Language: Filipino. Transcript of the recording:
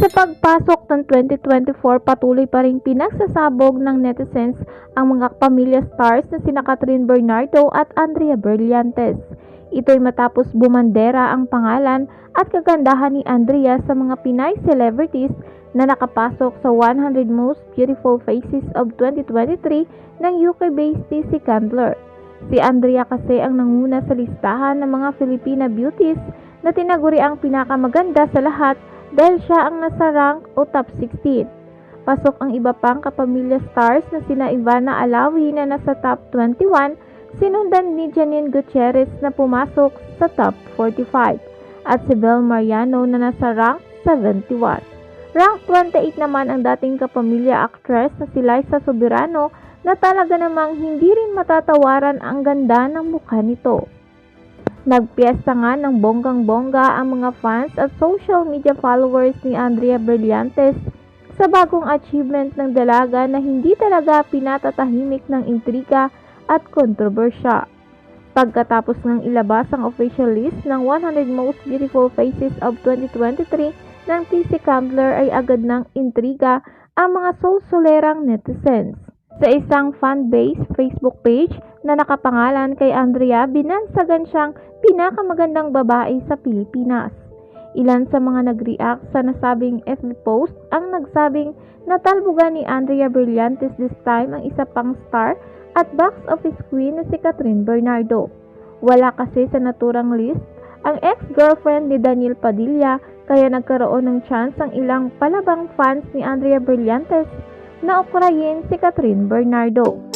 Sa pagpasok ng 2024, patuloy pa ring pinagsasabog ng netizens ang mga pamilya stars na sina Catherine Bernardo at Andrea Brillantes. Ito'y matapos bumandera ang pangalan at kagandahan ni Andrea sa mga Pinay celebrities na nakapasok sa 100 Most Beautiful Faces of 2023 ng UK-based TC Candler. Si Andrea kasi ang nanguna sa listahan ng mga Filipina beauties na tinaguri ang pinakamaganda sa lahat dahil siya ang nasa rank o top 16. Pasok ang iba pang kapamilya stars na sina Ivana Alawi na nasa top 21, sinundan ni Janine Gutierrez na pumasok sa top 45, at si Bel Mariano na nasa rank 71. Rank 28 naman ang dating kapamilya actress na si Liza Soberano na talaga namang hindi rin matatawaran ang ganda ng mukha nito. Nagpiesta nga ng bonggang-bongga ang mga fans at social media followers ni Andrea Brillantes sa bagong achievement ng dalaga na hindi talaga pinatatahimik ng intriga at kontrobersya. Pagkatapos ng ilabas ang official list ng 100 Most Beautiful Faces of 2023 ng TC Candler ay agad ng intriga ang mga solsolerang netizens. Sa isang fan-based Facebook page na nakapangalan kay Andrea, binansagan siyang pinakamagandang babae sa Pilipinas. Ilan sa mga nag-react sa nasabing FB post ang nagsabing natalbogan ni Andrea Brillantes this time ang isa pang star at box office queen na si Catherine Bernardo. Wala kasi sa naturang list ang ex-girlfriend ni Daniel Padilla, kaya nagkaroon ng chance ang ilang palabang fans ni Andrea Brillantes na ukrayin si Catherine Bernardo.